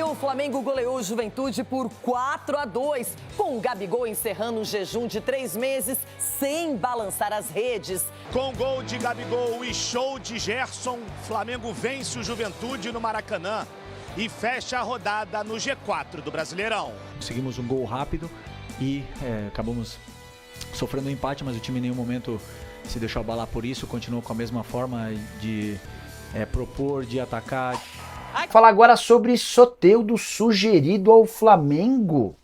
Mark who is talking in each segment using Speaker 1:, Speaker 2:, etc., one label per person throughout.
Speaker 1: o Flamengo goleou o Juventude por 4-2, com o Gabigol encerrando um jejum de 3 meses sem balançar as redes.
Speaker 2: Com gol de Gabigol e show de Gerson, Flamengo vence o Juventude no Maracanã e fecha a rodada no G4 do Brasileirão.
Speaker 3: Conseguimos um gol rápido e acabamos sofrendo um empate, mas o time em nenhum momento se deixou abalar por isso, continuou com a mesma forma de propor, de atacar.
Speaker 4: Falar agora sobre Soteldo sugerido ao Flamengo.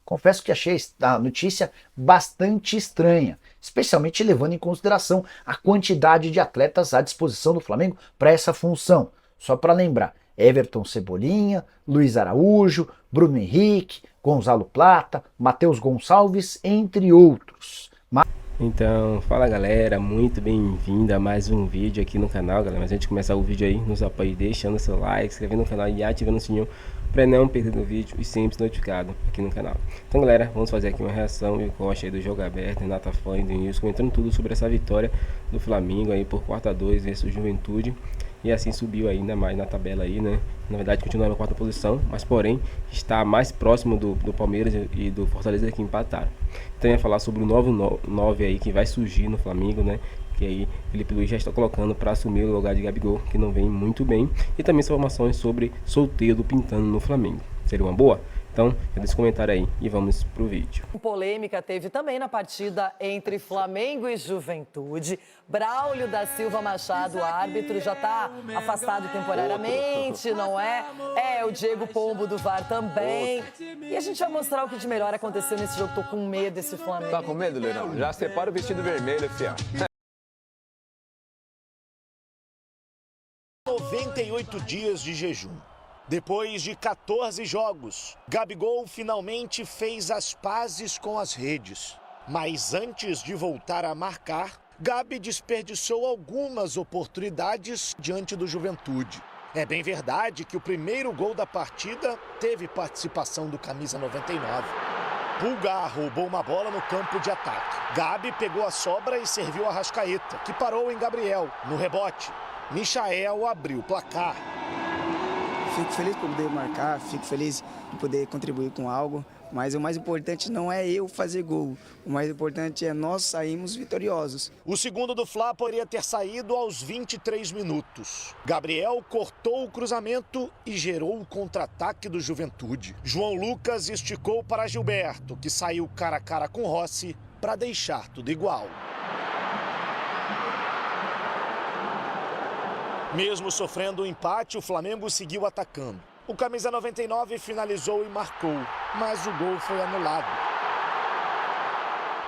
Speaker 4: Confesso que achei a notícia bastante estranha, especialmente levando em consideração a quantidade de atletas à disposição do Flamengo para essa função. Só para lembrar, Everton Cebolinha, Luiz Araújo, Bruno Henrique, Gonzalo Plata, Matheus Gonçalves, entre outros.
Speaker 5: Então, fala galera, muito bem-vindo a mais um vídeo aqui no canal, galera. Mas antes de começar o vídeo aí, nos apoie deixando seu like, inscrevendo no canal e ativando o sininho para não perder o vídeo e sempre ser notificado aqui no canal. Então galera, vamos fazer aqui uma reação e corte aí do jogo aberto, Renata Fã e do Nilson, comentando tudo sobre essa vitória do Flamengo aí por 4-2 versus o Juventude. E assim subiu ainda mais na tabela aí, né? Na verdade continua na 4ª posição, mas porém está mais próximo do Palmeiras e do Fortaleza que empataram. Então ia falar sobre o novo 9 aí que vai surgir no Flamengo, né? Que aí Felipe Luiz já está colocando para assumir o lugar de Gabigol, que não vem muito bem. E também informações sobre Soteldo pintando no Flamengo. Seria uma boa? Então, deixa esse comentário aí e vamos pro vídeo.
Speaker 1: Polêmica teve também na partida entre Flamengo e Juventude. Braulio da Silva Machado, o árbitro, já está afastado temporariamente, não é? O Diego Pombo do VAR também. E a gente vai mostrar o que de melhor aconteceu nesse jogo. Tô com medo desse Flamengo.
Speaker 6: Tá com medo, Leirão? Já separa o vestido vermelho, fião.
Speaker 2: 98 dias de jejum. Depois de 14 jogos, Gabigol finalmente fez as pazes com as redes. Mas antes de voltar a marcar, Gabi desperdiçou algumas oportunidades diante do Juventude. É bem verdade que o primeiro gol da partida teve participação do camisa 99. Pulgar roubou uma bola no campo de ataque. Gabi pegou a sobra e serviu a Arrascaeta, que parou em Gabriel. No rebote, Michael abriu o placar.
Speaker 7: Fico feliz por poder marcar, fico feliz por poder contribuir com algo, mas o mais importante não é eu fazer gol, o mais importante é nós sairmos vitoriosos.
Speaker 2: O segundo do Fla poderia ter saído aos 23 minutos. Gabriel cortou o cruzamento e gerou o contra-ataque do Juventude. João Lucas esticou para Gilberto, que saiu cara a cara com Rossi para deixar tudo igual. Mesmo sofrendo um empate, o Flamengo seguiu atacando. O camisa 99 finalizou e marcou, mas o gol foi anulado.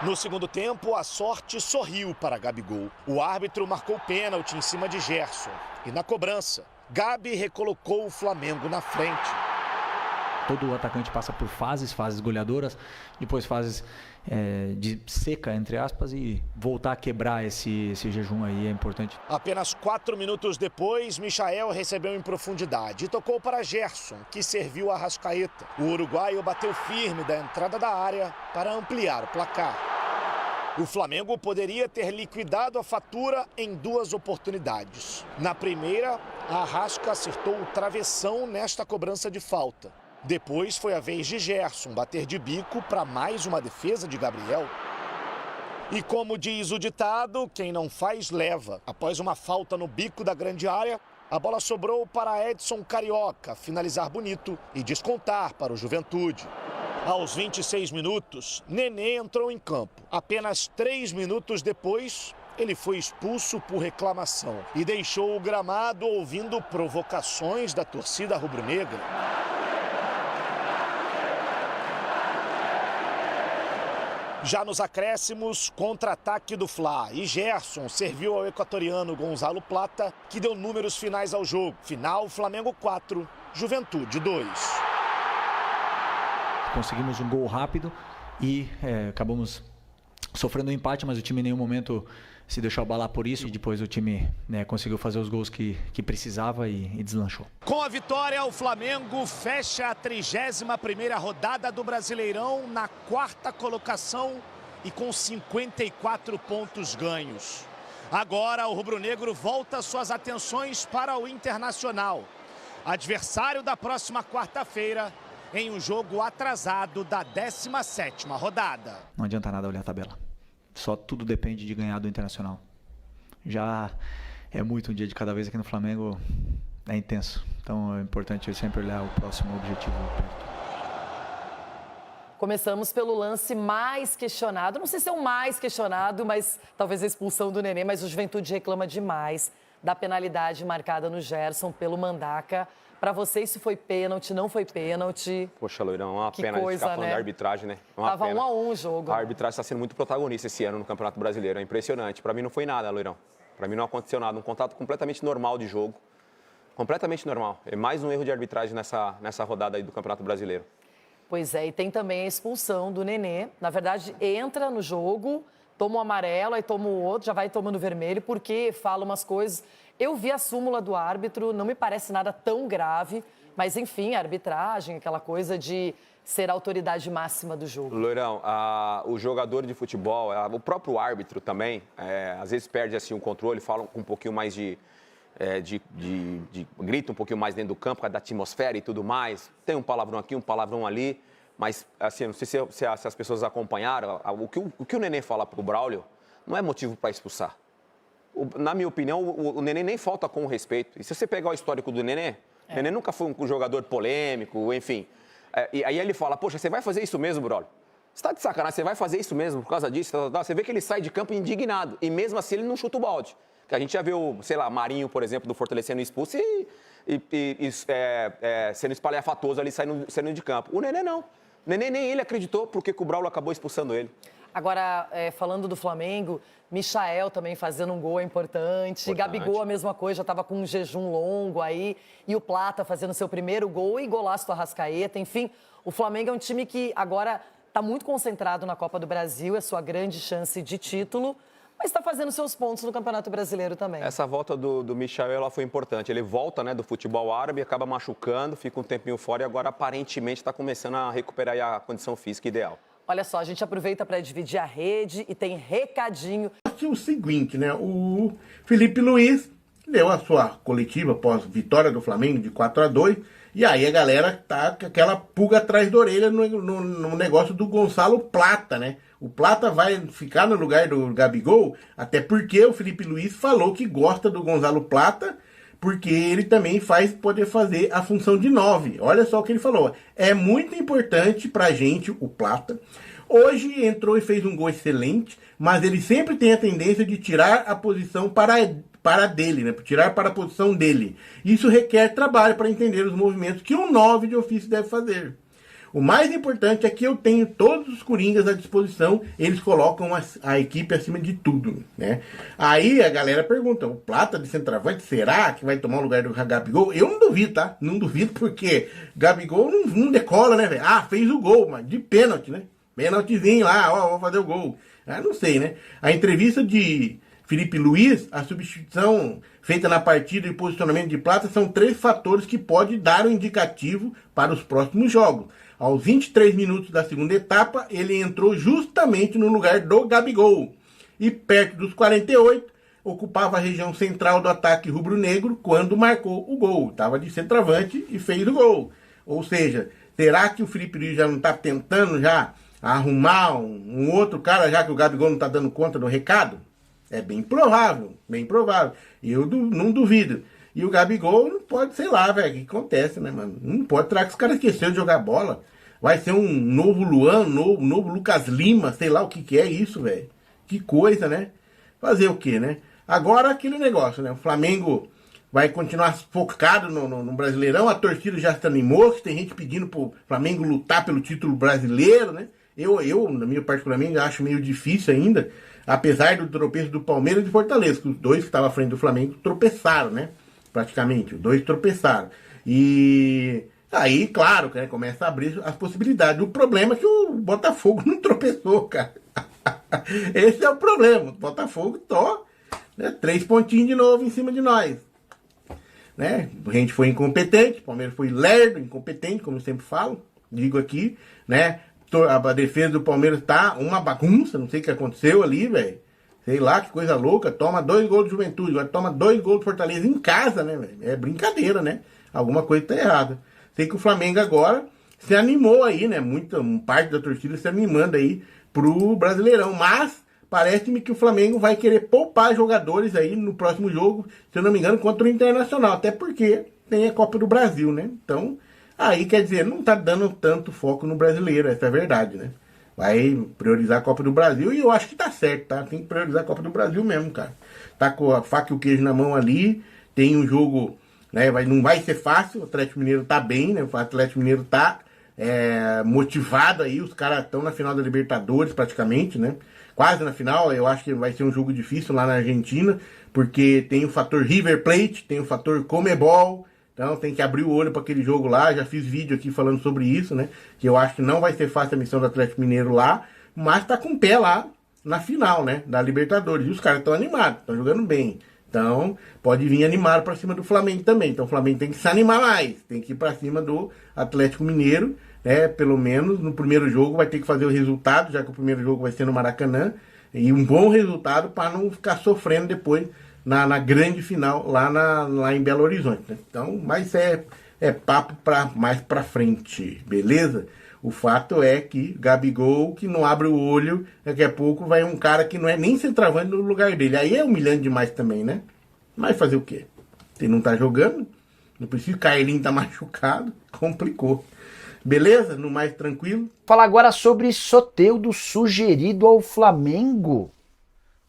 Speaker 2: No segundo tempo, a sorte sorriu para Gabigol. O árbitro marcou pênalti em cima de Gerson. E na cobrança, Gabi recolocou o Flamengo na frente.
Speaker 3: Todo atacante passa por fases goleadoras, depois fases de seca, entre aspas, e voltar a quebrar esse jejum aí é importante.
Speaker 2: Apenas 4 minutos depois, Michael recebeu em profundidade e tocou para Gerson, que serviu a Arrascaeta. O uruguaio bateu firme da entrada da área para ampliar o placar. O Flamengo poderia ter liquidado a fatura em 2 oportunidades. Na primeira, a Arrasca acertou o travessão nesta cobrança de falta. Depois foi a vez de Gerson bater de bico para mais uma defesa de Gabriel. E como diz o ditado, quem não faz leva. Após uma falta no bico da grande área, a bola sobrou para Edson Carioca finalizar bonito e descontar para o Juventude. Aos 26 minutos, Nenê entrou em campo. Apenas 3 minutos depois, ele foi expulso por reclamação e deixou o gramado ouvindo provocações da torcida rubro-negra. Já nos acréscimos, contra-ataque do Fla e Gerson serviu ao equatoriano Gonzalo Plata, que deu números finais ao jogo. Final, Flamengo 4, Juventude 2.
Speaker 3: Conseguimos um gol rápido e acabamos sofrendo um empate, mas o time em nenhum momento se deixou abalar por isso. E depois o time conseguiu fazer os gols que precisava e deslanchou.
Speaker 2: Com a vitória, o Flamengo fecha a 31ª rodada do Brasileirão na 4ª colocação e com 54 pontos ganhos. Agora o rubro-negro volta suas atenções para o Internacional. adversário da próxima quarta-feira, em um jogo atrasado da 17ª rodada.
Speaker 3: Não adianta nada olhar a tabela. Só tudo depende de ganhar do Internacional. Já é muito um dia de cada vez aqui no Flamengo, é intenso. Então é importante sempre olhar o próximo objetivo perto.
Speaker 1: Começamos pelo lance mais questionado. Não sei se é o mais questionado, mas talvez a expulsão do Nenê. Mas o Juventude reclama demais da penalidade marcada no Gerson pelo Mandaca. Para você, isso foi pênalti, não foi pênalti?
Speaker 6: Poxa, Loirão, uma
Speaker 1: Que
Speaker 6: pena a gente
Speaker 1: coisa,
Speaker 6: ficar falando
Speaker 1: né?
Speaker 6: da arbitragem, né? Uma
Speaker 1: Tava
Speaker 6: pena.
Speaker 1: 1-1 o jogo.
Speaker 6: A arbitragem está sendo muito protagonista esse ano no Campeonato Brasileiro. É impressionante. Para mim não foi nada, Loirão. Para mim não aconteceu nada. Um contato completamente normal de jogo. Completamente normal. É mais um erro de arbitragem nessa rodada aí do Campeonato Brasileiro.
Speaker 1: Pois é, e tem também a expulsão do Nenê. Na verdade, entra no jogo, toma o amarelo, aí toma o outro, já vai tomando vermelho, porque fala umas coisas. Eu vi a súmula do árbitro, não me parece nada tão grave, mas enfim, a arbitragem, aquela coisa de ser a autoridade máxima do jogo.
Speaker 6: Loirão, o jogador de futebol, o próprio árbitro também, às vezes perde assim, o controle, fala com um pouquinho mais grita um pouquinho mais dentro do campo, por causa da atmosfera e tudo mais. Tem um palavrão aqui, um palavrão ali, mas assim, não sei se as pessoas acompanharam, o que o Nenê fala pro Braulio não é motivo para expulsar. Na minha opinião, o Nenê nem falta com respeito. E se você pegar o histórico do Nenê, o Nenê nunca foi um jogador polêmico, enfim. E aí ele fala, poxa, você vai fazer isso mesmo, Braulio? Você tá de sacanagem, você vai fazer isso mesmo por causa disso? Você vê que ele sai de campo indignado. E mesmo assim ele não chuta o balde. Que a gente já viu, sei lá, Marinho, por exemplo, do Fortaleza sendo expulso sendo espalhafatoso ali, saindo de campo. O Nenê não. O Nenê nem ele acreditou porque o Braulio acabou expulsando ele.
Speaker 1: Agora, falando do Flamengo, Michael também fazendo um gol importante. Gabigol a mesma coisa, já estava com um jejum longo aí. E o Plata fazendo seu primeiro gol e golaço do Arrascaeta. Enfim, o Flamengo é um time que agora está muito concentrado na Copa do Brasil, é sua grande chance de título. Mas está fazendo seus pontos no Campeonato Brasileiro também.
Speaker 6: Essa volta do Michael ela foi importante. Ele volta, né, do futebol árabe, acaba machucando, fica um tempinho fora e agora aparentemente está começando a recuperar a condição física ideal.
Speaker 1: Olha só, a gente aproveita para dividir a rede e tem recadinho.
Speaker 8: O seguinte, né? O Felipe Luiz deu a sua coletiva após vitória do Flamengo de 4-2. E aí a galera tá com aquela pulga atrás da orelha no negócio do Gonçalo Plata, né? O Plata vai ficar no lugar do Gabigol, até porque o Felipe Luiz falou que gosta do Gonçalo Plata, porque ele também pode fazer a função de 9. Olha só o que ele falou. É muito importante pra gente, o Plata. Hoje entrou e fez um gol excelente, mas ele sempre tem a tendência de tirar a posição para dele, né? Tirar para a posição dele. Isso requer trabalho para entender os movimentos que um 9 de ofício deve fazer. O mais importante é que eu tenho todos os coringas à disposição, eles colocam a equipe acima de tudo, né? Aí a galera pergunta, o Plata de centroavante, será que vai tomar o lugar do Gabigol? Eu não duvido, tá? Não duvido porque Gabigol não decola, né, velho? Ah, fez o gol, mas de pênalti, né? Pênaltizinho lá, ó, vou fazer o gol. Ah, não sei, né? A entrevista de Felipe Luiz, a substituição feita na partida e posicionamento de Plata são 3 fatores que podem dar um indicativo para os próximos jogos. Aos 23 minutos da segunda etapa, ele entrou justamente no lugar do Gabigol. E perto dos 48, ocupava a região central do ataque rubro-negro quando marcou o gol. Estava de centroavante e fez o gol. Ou seja, será que o Felipe Luiz já não está tentando já arrumar um outro cara, já que o Gabigol não está dando conta do recado? É bem provável, bem provável. Eu não duvido. E o Gabigol não pode, sei lá, velho, o que acontece, né, mano? Não pode, será que os caras esqueceram de jogar bola? Vai ser um novo Luan, novo Lucas Lima, sei lá o que é isso, velho. Que coisa, né? Fazer o quê, né? Agora aquele negócio, né? O Flamengo vai continuar focado no Brasileirão, a torcida já se animou, tem gente pedindo pro Flamengo lutar pelo título brasileiro, né? Eu na minha particularmente, acho meio difícil ainda, apesar do tropeço do Palmeiras e do Fortaleza, que os dois que estavam à frente do Flamengo tropeçaram, né? Praticamente, os dois tropeçaram. E aí, claro, né, começa a abrir as possibilidades. O problema é que o Botafogo não tropeçou, cara. Esse é o problema. O Botafogo só, né, 3 pontinhos de novo em cima de nós. Né? A gente foi incompetente, o Palmeiras foi lerdo, incompetente, como eu sempre falo, digo aqui, né? A defesa do Palmeiras tá uma bagunça, não sei o que aconteceu ali, velho. Sei lá, que coisa louca. Toma 2 gols do Juventude, agora toma 2 gols do Fortaleza em casa, né, velho? É brincadeira, né? Alguma coisa está errada. Sei que o Flamengo agora se animou aí, né? Parte da torcida se animando aí pro Brasileirão. Mas parece-me que o Flamengo vai querer poupar jogadores aí no próximo jogo, se eu não me engano, contra o Internacional. Até porque tem a Copa do Brasil, né? Então, aí quer dizer, não tá dando tanto foco no brasileiro, essa é a verdade, né? Vai priorizar a Copa do Brasil e eu acho que tá certo, tá? Tem que priorizar a Copa do Brasil mesmo, cara. Tá com a faca e o queijo na mão ali, tem um jogo, né? Não vai ser fácil, o Atlético Mineiro tá bem, né? O Atlético Mineiro tá motivado aí, os caras estão na final da Libertadores praticamente, né? Quase na final, eu acho que vai ser um jogo difícil lá na Argentina, porque tem o fator River Plate, tem o fator Comebol, então tem que abrir o olho para aquele jogo lá. Já fiz vídeo aqui falando sobre isso, né? Que eu acho que não vai ser fácil a missão do Atlético Mineiro lá, mas tá com o pé lá na final, né? Da Libertadores. E os caras estão animados, estão jogando bem. Então pode vir animado para cima do Flamengo também. Então o Flamengo tem que se animar mais, tem que ir para cima do Atlético Mineiro, né? Pelo menos no primeiro jogo vai ter que fazer o resultado, já que o primeiro jogo vai ser no Maracanã. E um bom resultado para não ficar sofrendo depois na grande final lá em Belo Horizonte, né? Então, mas é papo mais pra frente, beleza? O fato é que Gabigol, que não abre o olho, daqui a pouco vai um cara que não é nem centroavante no lugar dele. Aí é humilhante demais também, né? Mas fazer o quê? Ele não tá jogando, não precisa, o Carlinhos tá machucado, complicou. Beleza? No mais tranquilo.
Speaker 4: Falar agora sobre Soteldo sugerido ao Flamengo.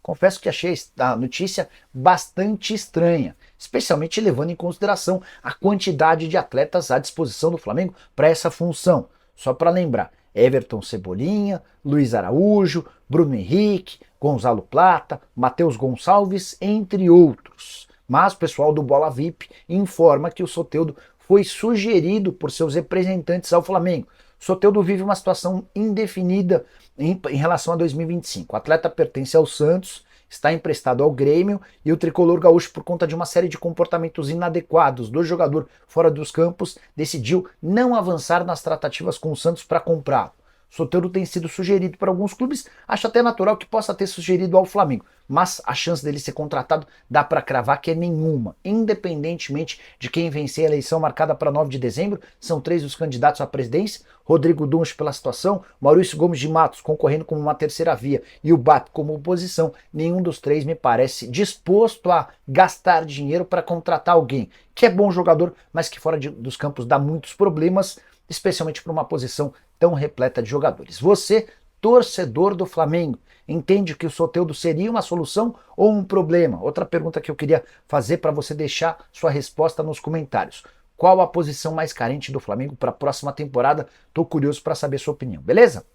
Speaker 4: Confesso que achei a notícia bastante estranha, especialmente levando em consideração a quantidade de atletas à disposição do Flamengo para essa função. Só para lembrar, Everton Cebolinha, Luiz Araújo, Bruno Henrique, Gonzalo Plata, Matheus Gonçalves, entre outros. Mas o pessoal do Bola VIP informa que o Soteldo foi sugerido por seus representantes ao Flamengo. Soteldo vive uma situação indefinida em relação a 2025. O atleta pertence ao Santos, está emprestado ao Grêmio e o tricolor gaúcho, por conta de uma série de comportamentos inadequados do jogador fora dos campos, decidiu não avançar nas tratativas com o Santos para comprá-lo. Soteldo tem sido sugerido para alguns clubes, acho até natural que possa ter sugerido ao Flamengo, mas a chance dele ser contratado dá para cravar que é nenhuma. Independentemente de quem vencer a eleição marcada para 9 de dezembro, são 3 os candidatos à presidência: Rodrigo Dunch pela situação, Maurício Gomes de Matos concorrendo como uma terceira via e o BAP como oposição. Nenhum dos 3 me parece disposto a gastar dinheiro para contratar alguém que é bom jogador, mas que fora dos campos dá muitos problemas, especialmente para uma posição tão repleta de jogadores. Você, torcedor do Flamengo, entende que o Soteldo seria uma solução ou um problema? Outra pergunta que eu queria fazer para você deixar sua resposta nos comentários. Qual a posição mais carente do Flamengo para a próxima temporada? Estou curioso para saber sua opinião, beleza?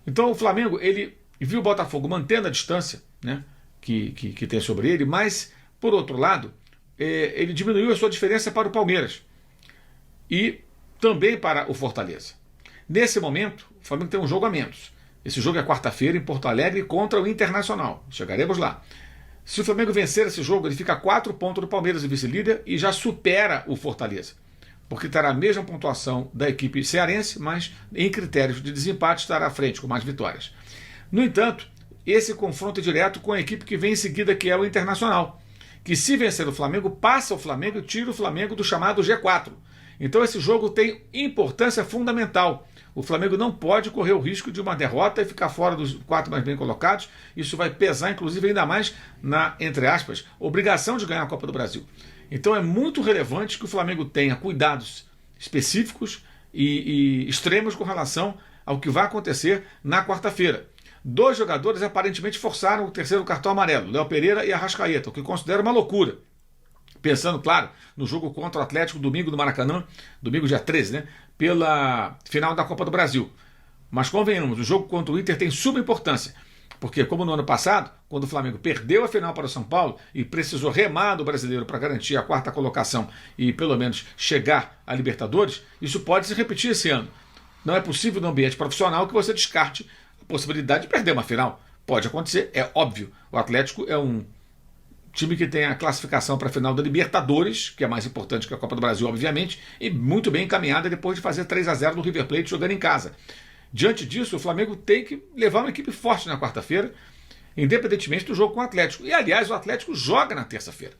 Speaker 9: Então o Flamengo, ele viu o Botafogo mantendo a distância, né, que tem sobre ele, mas, por outro lado, ele diminuiu a sua diferença para o Palmeiras e também para o Fortaleza. Nesse momento, o Flamengo tem um jogo a menos. Esse jogo é quarta-feira em Porto Alegre contra o Internacional. Chegaremos lá. Se o Flamengo vencer esse jogo, ele fica a 4 pontos do Palmeiras e vice-líder e já supera o Fortaleza, porque terá a mesma pontuação da equipe cearense, mas em critérios de desempate estará à frente com mais vitórias. No entanto, esse confronto é direto com a equipe que vem em seguida, que é o Internacional, que se vencer o Flamengo, passa o Flamengo e tira o Flamengo do chamado G4. Então esse jogo tem importância fundamental. O Flamengo não pode correr o risco de uma derrota e ficar fora dos 4 mais bem colocados. Isso vai pesar, inclusive, ainda mais na, entre aspas, obrigação de ganhar a Copa do Brasil. Então é muito relevante que o Flamengo tenha cuidados específicos e extremos com relação ao que vai acontecer na quarta-feira. 2 jogadores aparentemente forçaram o terceiro cartão amarelo, Léo Pereira e Arrascaeta, o que considero uma loucura. Pensando, claro, no jogo contra o Atlético, domingo no Maracanã, domingo dia 13, né, pela final da Copa do Brasil. Mas convenhamos, o jogo contra o Inter tem suma importância, porque como no ano passado, quando o Flamengo perdeu a final para o São Paulo e precisou remar do Brasileiro para garantir a 4ª colocação e pelo menos chegar à Libertadores, isso pode se repetir esse ano. Não é possível no ambiente profissional que você descarte a possibilidade de perder uma final. Pode acontecer, é óbvio. O Atlético é um time que tem a classificação para a final da Libertadores, que é mais importante que a Copa do Brasil, obviamente, e muito bem encaminhada depois de fazer 3-0 no River Plate jogando em casa. Diante disso, o Flamengo tem que levar uma equipe forte na quarta-feira, independentemente do jogo com o Atlético. E, aliás, o Atlético joga na terça-feira.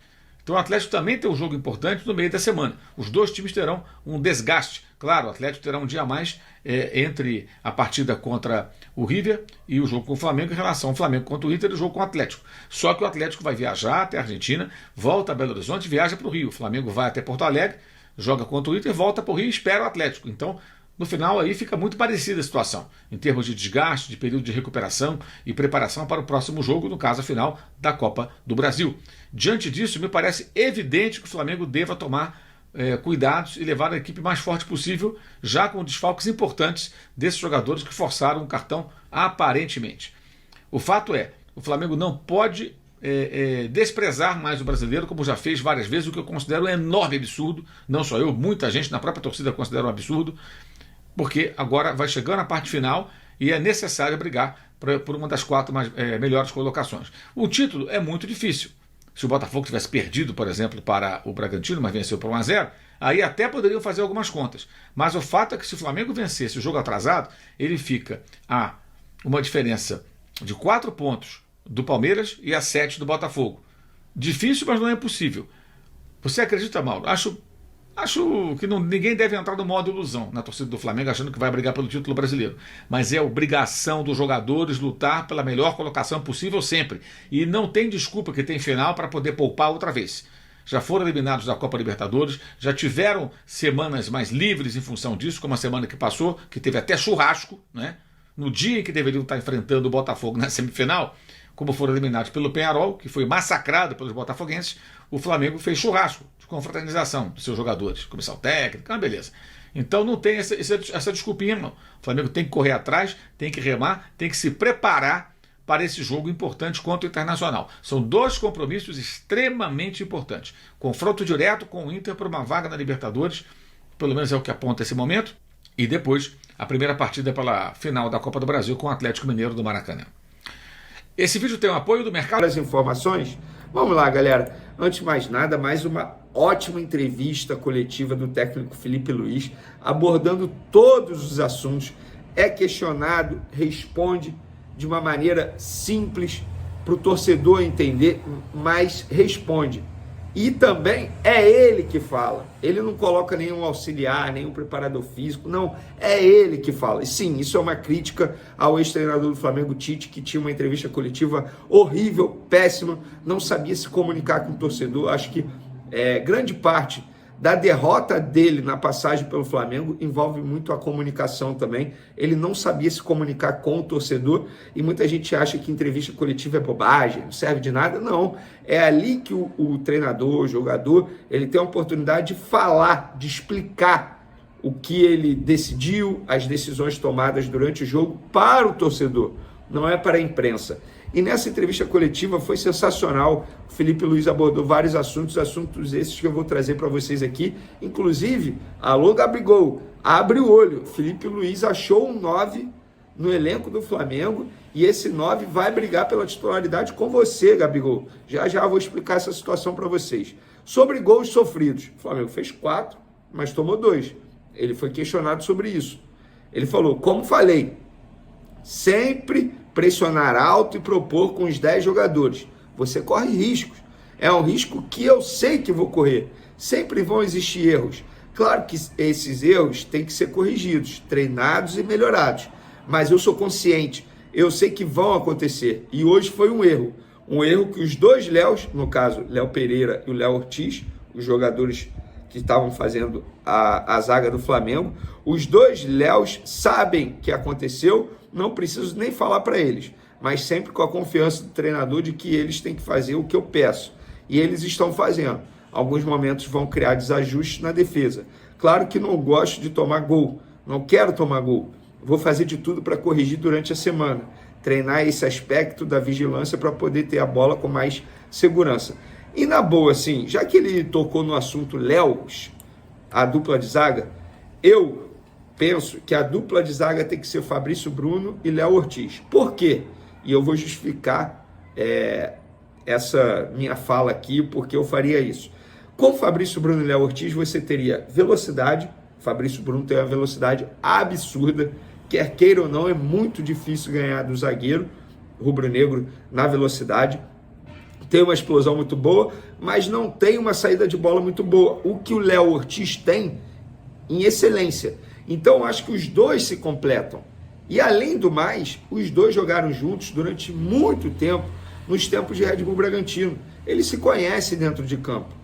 Speaker 9: Então o Atlético também tem um jogo importante no meio da semana. Os dois times terão um desgaste. Claro, o Atlético terá um dia a mais entre a partida contra o River e o jogo com o Flamengo em relação ao Flamengo contra o Inter e o jogo com o Atlético. Só que o Atlético vai viajar até a Argentina, volta a Belo Horizonte e viaja para o Rio. O Flamengo vai até Porto Alegre, joga contra o Inter, volta para o Rio e espera o Atlético. Então, no final aí fica muito parecida a situação, em termos de desgaste, de período de recuperação e preparação para o próximo jogo, no caso a final da Copa do Brasil. Diante disso, me parece evidente que o Flamengo deva tomar cuidados e levar a equipe mais forte possível, já com desfalques importantes desses jogadores que forçaram o cartão aparentemente. O fato é, o Flamengo não pode desprezar mais o brasileiro, como já fez várias vezes, o que eu considero um enorme absurdo, não só eu, muita gente na própria torcida considera um absurdo, porque agora vai chegando a parte final e é necessário brigar por uma das 4 melhores colocações. O título é muito difícil. Se o Botafogo tivesse perdido, por exemplo, para o Bragantino, mas venceu por 1-0, aí até poderiam fazer algumas contas. Mas o fato é que se o Flamengo vencesse o jogo atrasado, ele fica a uma diferença de 4 pontos do Palmeiras e a 7 do Botafogo. Difícil, mas não é impossível. Você acredita, Mauro? Acho que ninguém deve entrar no modo ilusão na torcida do Flamengo achando que vai brigar pelo título brasileiro. Mas é obrigação dos jogadores lutar pela melhor colocação possível sempre. E não tem desculpa que tem final para poder poupar outra vez. Já foram eliminados da Copa Libertadores, já tiveram semanas mais livres em função disso, como a semana que passou, que teve até churrasco, né? No dia em que deveriam estar enfrentando o Botafogo na semifinal, como foram eliminados pelo Peñarol, que foi massacrado pelos botafoguenses, o Flamengo fez churrasco de confraternização dos seus jogadores, comissão técnica, beleza. Então não tem essa desculpinha, não. O Flamengo tem que correr atrás, tem que remar, tem que se preparar para esse jogo importante contra o Internacional. São 2 compromissos extremamente importantes. Confronto direto com o Inter por uma vaga na Libertadores, pelo menos é o que aponta esse momento, e depois a primeira partida pela final da Copa do Brasil com o Atlético Mineiro do Maracanã. Esse vídeo tem o apoio do mercado.
Speaker 10: As informações? Vamos lá, galera. Antes de mais nada, mais uma ótima entrevista coletiva do técnico Felipe Luiz, abordando todos os assuntos. É questionado, responde de uma maneira simples para o torcedor entender, mas responde. E também é ele que fala. Ele não coloca nenhum auxiliar, nenhum preparador físico. Não, é ele que fala. E sim, isso é uma crítica ao ex-treinador do Flamengo, Tite, que tinha uma entrevista coletiva horrível, péssima, não sabia se comunicar com o torcedor. Acho que grande parte da derrota dele na passagem pelo Flamengo envolve muito a comunicação também. Ele não sabia se comunicar com o torcedor e muita gente acha que entrevista coletiva é bobagem, não serve de nada. Não, é ali que o treinador, o jogador, ele tem a oportunidade de falar, de explicar o que ele decidiu, as decisões tomadas durante o jogo para o torcedor, não é para a imprensa. E nessa entrevista coletiva foi sensacional. O Felipe Luiz abordou vários assuntos esses que eu vou trazer para vocês aqui. Inclusive, alô Gabigol, abre o olho. Felipe Luiz achou um 9 no elenco do Flamengo e esse 9 vai brigar pela titularidade com você, Gabigol. Já vou explicar essa situação para vocês. Sobre gols sofridos, o Flamengo fez 4, mas tomou 2. Ele foi questionado sobre isso. Ele falou, como falei, sempre pressionar alto e propor com os 10 jogadores. Você corre riscos. É um risco que eu sei que vou correr. Sempre vão existir erros. Claro que esses erros têm que ser corrigidos, treinados e melhorados. Mas eu sou consciente. Eu sei que vão acontecer. E hoje foi um erro. Um erro que os 2 Léos, no caso, Léo Pereira e o Léo Ortiz, os jogadores que estavam fazendo a zaga do Flamengo, os 2 Léos sabem que aconteceu, não preciso nem falar para eles, mas sempre com a confiança do treinador de que eles têm que fazer o que eu peço. E eles estão fazendo. Alguns momentos vão criar desajustes na defesa. Claro que não gosto de tomar gol, não quero tomar gol. Vou fazer de tudo para corrigir durante a semana. Treinar esse aspecto da vigilância para poder ter a bola com mais segurança. E na boa, assim, já que ele tocou no assunto Léos, a dupla de zaga, eu penso que a dupla de zaga tem que ser Fabrício Bruno e Léo Ortiz. Por quê? E eu vou justificar essa minha fala aqui, porque eu faria isso. Com Fabrício Bruno e Léo Ortiz, você teria velocidade. Fabrício Bruno tem uma velocidade absurda. Quer queira ou não, é muito difícil ganhar do zagueiro rubro-negro na velocidade. tem uma explosão muito boa, mas não tem uma saída de bola muito boa. O que o Léo Ortiz tem em excelência. Então, acho que os dois se completam. E, além do mais, os dois jogaram juntos durante muito tempo, nos tempos de Red Bull Bragantino. Eles se conhecem dentro de campo.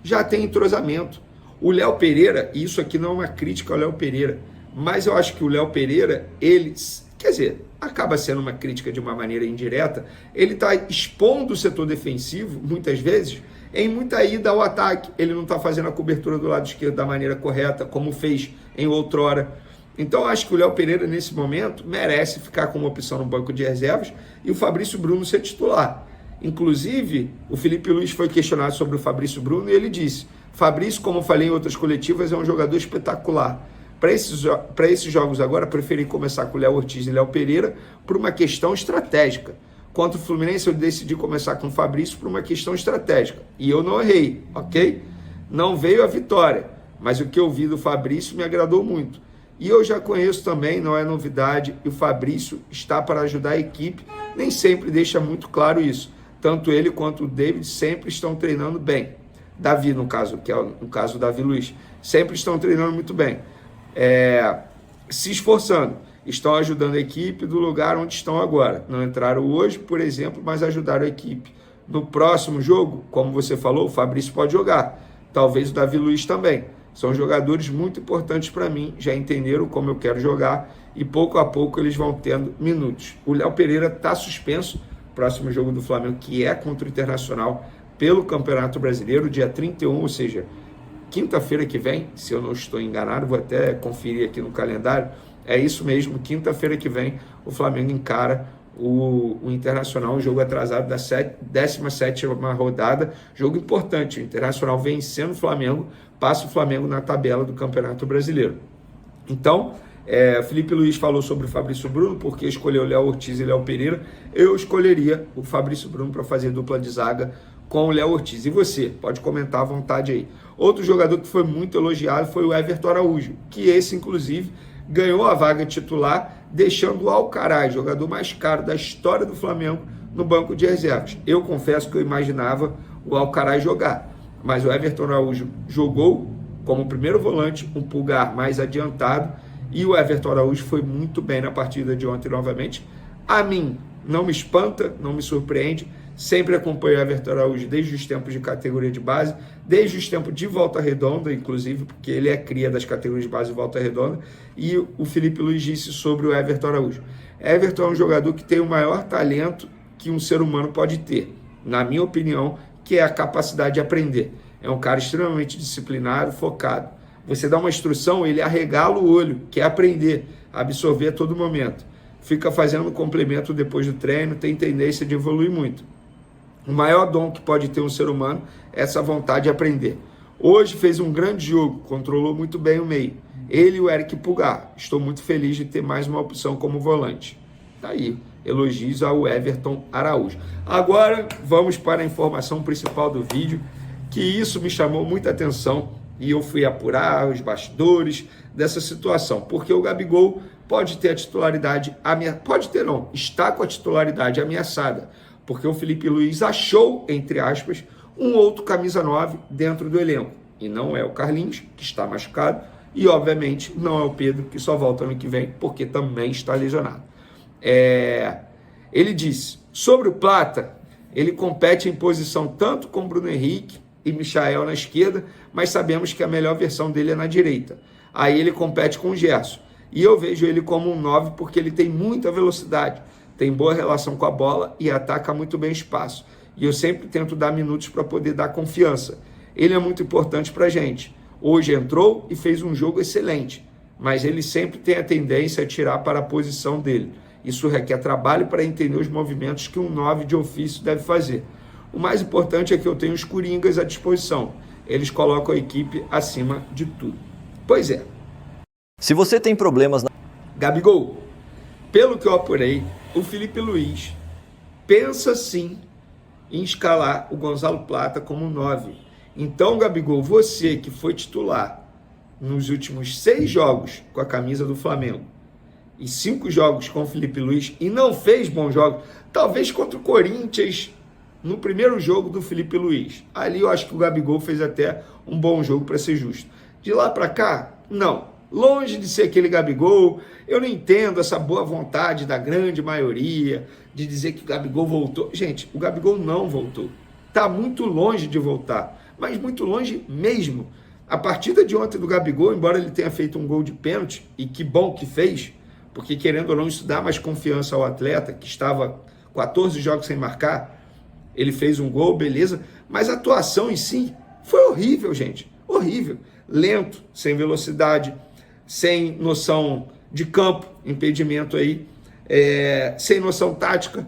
Speaker 10: Já tem entrosamento. O Léo Pereira, e isso aqui não é uma crítica ao Léo Pereira, mas eu acho que o Léo Pereira, ele, quer dizer, acaba sendo uma crítica de uma maneira indireta, ele está expondo o setor defensivo, muitas vezes, em muita ida ao ataque. Ele não está fazendo a cobertura do lado esquerdo da maneira correta, como fez em outrora. Então, acho que o Léo Pereira, nesse momento, merece ficar como opção no banco de reservas e o Fabrício Bruno ser titular. Inclusive, o Felipe Luiz foi questionado sobre o Fabrício Bruno e ele disse: Fabrício, como eu falei em outras coletivas, é um jogador espetacular. Para esses jogos agora, preferi começar com o Léo Ortiz e Léo Pereira por uma questão estratégica. Contra o Fluminense, eu decidi começar com o Fabrício por uma questão estratégica. E eu não errei, ok? Não veio a vitória, mas o que eu vi do Fabrício me agradou muito. E eu já conheço também, não é novidade, e o Fabrício está para ajudar a equipe, nem sempre deixa muito claro isso. Tanto ele quanto o David sempre estão treinando bem. Davi, no caso, que é o caso do Davi Luiz, sempre estão treinando muito bem. Se esforçando, estão ajudando a equipe do lugar onde estão agora. Não entraram hoje, por exemplo, mas ajudaram a equipe. No próximo jogo, como você falou, o Fabrício pode jogar, talvez o Davi Luiz também. São jogadores muito importantes para mim, já entenderam como eu quero jogar e pouco a pouco eles vão tendo minutos. O Léo Pereira está suspenso, próximo jogo do Flamengo, que é contra o Internacional, pelo Campeonato Brasileiro, dia 31, ou seja, quinta-feira que vem, se eu não estou enganado, vou até conferir aqui no calendário, é isso mesmo, quinta-feira que vem o Flamengo encara o Internacional, um jogo atrasado da 17ª rodada, jogo importante. O Internacional vencendo o Flamengo, passa o Flamengo na tabela do Campeonato Brasileiro. Então, Felipe Luiz falou sobre o Fabrício Bruno, porque escolheu Léo Ortiz e Léo Pereira. Eu escolheria o Fabrício Bruno para fazer dupla de zaga com o Léo Ortiz. E você? Pode comentar à vontade aí. Outro jogador que foi muito elogiado foi o Everton Araújo, que esse, inclusive, ganhou a vaga titular, deixando o Alcaraz, jogador mais caro da história do Flamengo, no banco de reservas. Eu confesso que eu imaginava o Alcaraz jogar, mas o Everton Araújo jogou como primeiro volante, um pulgar mais adiantado, e o Everton Araújo foi muito bem na partida de ontem novamente. A mim, não me espanta, não me surpreende, sempre acompanho o Everton Araújo desde os tempos de categoria de base, desde os tempos de Volta Redonda, inclusive, porque ele é cria das categorias de base de Volta Redonda, e o Felipe Luiz disse sobre o Everton Araújo. Everton é um jogador que tem o maior talento que um ser humano pode ter, na minha opinião, que é a capacidade de aprender. É um cara extremamente disciplinado, focado. Você dá uma instrução, ele arregala o olho, quer aprender, absorver a todo momento. Fica fazendo complemento depois do treino, tem tendência de evoluir muito. O maior dom que pode ter um ser humano é essa vontade de aprender. Hoje fez um grande jogo, controlou muito bem o meio. Ele e o Eric Pulgar. Estou muito feliz de ter mais uma opção como volante. Tá aí, elogios ao Everton Araújo. Agora vamos para a informação principal do vídeo, que isso me chamou muita atenção e eu fui apurar os bastidores dessa situação, porque o Gabigol pode ter a titularidade está com a titularidade ameaçada, porque o Felipe Luiz achou, entre aspas, um outro camisa 9 dentro do elenco. E não é o Carlinhos, que está machucado, e obviamente não é o Pedro, que só volta ano que vem, porque também está lesionado. Ele disse, sobre o Plata, ele compete em posição tanto com Bruno Henrique e Michael na esquerda, mas sabemos que a melhor versão dele é na direita. Aí ele compete com o Gerson. E eu vejo ele como um 9 porque ele tem muita velocidade, tem boa relação com a bola e ataca muito bem espaço. E eu sempre tento dar minutos para poder dar confiança. Ele é muito importante para a gente. Hoje entrou e fez um jogo excelente, mas ele sempre tem a tendência a tirar para a posição dele. Isso requer trabalho para entender os movimentos que um 9 de ofício deve fazer. O mais importante é que eu tenho os coringas à disposição. Eles colocam a equipe acima de tudo. Pois é.
Speaker 11: Se você tem problemas...
Speaker 10: Gabigol, pelo que eu apurei, o Felipe Luiz pensa sim em escalar o Gonzalo Plata como 9. Então, Gabigol, você que foi titular nos últimos 6 jogos com a camisa do Flamengo e 5 jogos com o Felipe Luiz e não fez bons jogos, talvez contra o Corinthians no primeiro jogo do Felipe Luiz. Ali eu acho que o Gabigol fez até um bom jogo, para ser justo. De lá para cá, não. Longe de ser aquele Gabigol, eu não entendo essa boa vontade da grande maioria de dizer que o Gabigol voltou. Gente, o Gabigol não voltou. Está muito longe de voltar, mas muito longe mesmo. A partida de ontem do Gabigol, embora ele tenha feito um gol de pênalti, e que bom que fez, porque querendo ou não, isso dá mais confiança ao atleta, que estava 14 jogos sem marcar, ele fez um gol, beleza, mas a atuação em si foi horrível, gente, horrível. Lento, sem velocidade, sem noção de campo, impedimento aí, sem noção tática,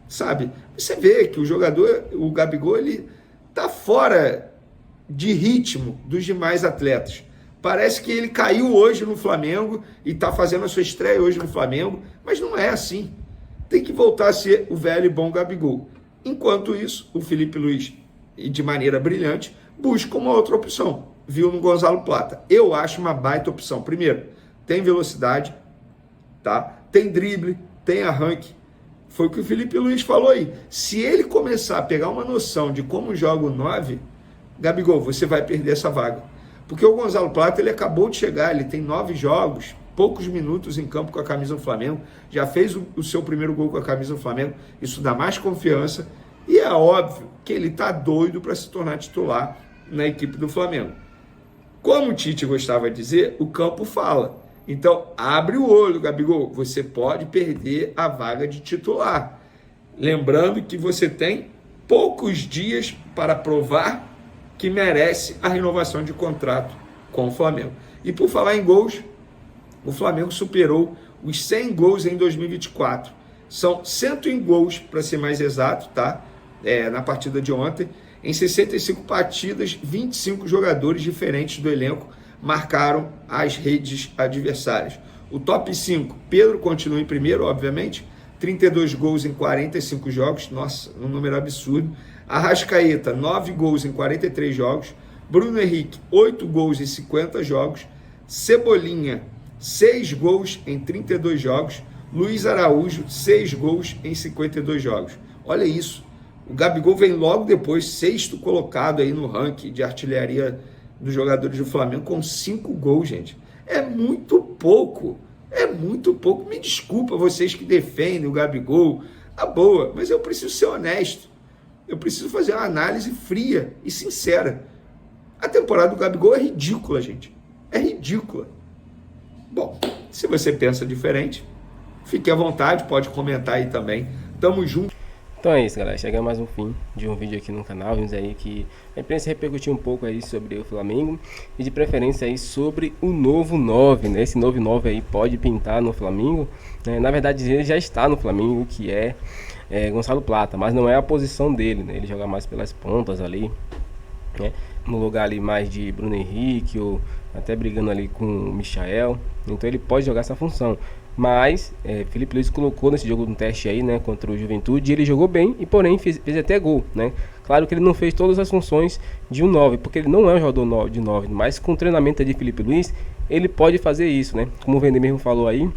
Speaker 10: sabe? Você vê que o jogador, o Gabigol, ele tá fora de ritmo dos demais atletas. Parece que ele caiu hoje no Flamengo e tá fazendo a sua estreia hoje no Flamengo, mas não é assim. Tem que voltar a ser o velho e bom Gabigol. Enquanto isso, o Felipe Luiz, e de maneira brilhante, busca uma outra opção. Viu no Gonzalo Plata. Eu acho uma baita opção. Primeiro, tem velocidade, tá? Tem drible, tem arranque. Foi o que o Felipe Luiz falou aí. Se ele começar a pegar uma noção de como joga o 9, Gabigol, você vai perder essa vaga. Porque o Gonzalo Plata, ele acabou de chegar, ele tem 9 jogos, poucos minutos em campo com a camisa do Flamengo, já fez o seu primeiro gol com a camisa do Flamengo, isso dá mais confiança, e é óbvio que ele está doido para se tornar titular na equipe do Flamengo. Como o Tite gostava de dizer, o campo fala. Então, abre o olho, Gabigol, você pode perder a vaga de titular. Lembrando que você tem poucos dias para provar que merece a renovação de contrato com o Flamengo. E por falar em gols, o Flamengo superou os 100 gols em 2024. São 101 gols, para ser mais exato, tá? Na partida de ontem. Em 65 partidas, 25 jogadores diferentes do elenco marcaram as redes adversárias. O top 5, Pedro continua em primeiro, obviamente, 32 gols em 45 jogos, nossa, um número absurdo. Arrascaeta, 9 gols em 43 jogos. Bruno Henrique, 8 gols em 50 jogos. Cebolinha, 6 gols em 32 jogos. Luiz Araújo, 6 gols em 52 jogos. Olha isso. O Gabigol vem logo depois, 6º colocado aí no ranking de artilharia dos jogadores do Flamengo, com 5 gols, gente. É muito pouco. É muito pouco. Me desculpa vocês que defendem o Gabigol. A boa, mas eu preciso ser honesto. Eu preciso fazer uma análise fria e sincera. A temporada do Gabigol é ridícula, gente. É ridícula. Bom, se você pensa diferente, fique à vontade, pode comentar aí também. Tamo junto.
Speaker 5: Então é isso, galera, chegamos mais um fim de um vídeo aqui no canal. Vimos aí que a imprensa repercutiu um pouco aí sobre o Flamengo e de preferência aí sobre o novo 9, né? Esse novo 9 aí pode pintar no Flamengo, né? Na verdade ele já está no Flamengo, que é Gonzalo Plata, mas não é a posição dele, né? Ele joga mais pelas pontas ali, né? No lugar ali mais de Bruno Henrique ou até brigando ali com o Michael, então ele pode jogar essa função. Mas Felipe Luiz colocou nesse jogo um teste aí, né, contra o Juventude, e ele jogou bem e porém fez até gol, né? Claro que ele não fez todas as funções de um 9, porque ele não é um jogador de 9, mas com o treinamento de Felipe Luiz, ele pode fazer isso, né? Como o Vender mesmo falou aí,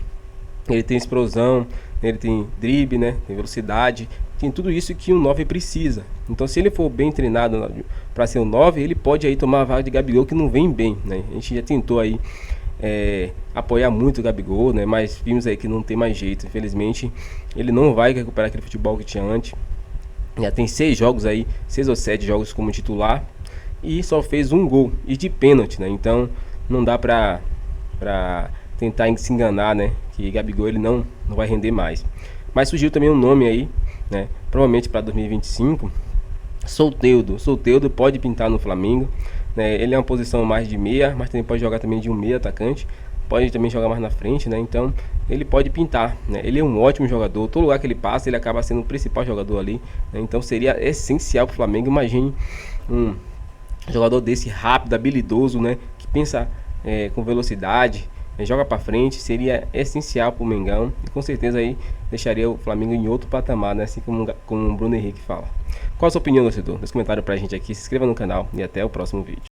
Speaker 5: ele tem explosão, ele tem drible, né, tem velocidade, tem tudo isso que um 9 precisa. Então se ele for bem treinado para ser um 9, ele pode aí tomar a vaga de Gabigol, que não vem bem, né? A gente já tentou aí apoiar muito o Gabigol, né? Mas vimos aí que não tem mais jeito. Infelizmente ele não vai recuperar aquele futebol que tinha antes. Já tem 6 jogos aí, 6 ou 7 jogos como titular, e só fez um gol e de pênalti, né? Então não dá pra tentar se enganar, né? Que Gabigol ele não vai render mais. Mas surgiu também um nome aí, né? Provavelmente para 2025, Soteldo pode pintar no Flamengo, né? Ele é uma posição mais de meia, mas também pode jogar também de um meia atacante, pode também jogar mais na frente, né? Então ele pode pintar, né? Ele é um ótimo jogador, todo lugar que ele passa ele acaba sendo o principal jogador ali, né? Então seria essencial para o Flamengo. Imagine um jogador desse rápido, habilidoso, né? Que pensa com velocidade, joga para frente, seria essencial para o Mengão e com certeza aí deixaria o Flamengo em outro patamar, né? Assim como o Bruno Henrique fala. Qual a sua opinião, torcedor? Deixa um comentário pra gente aqui, se inscreva no canal e até o próximo vídeo.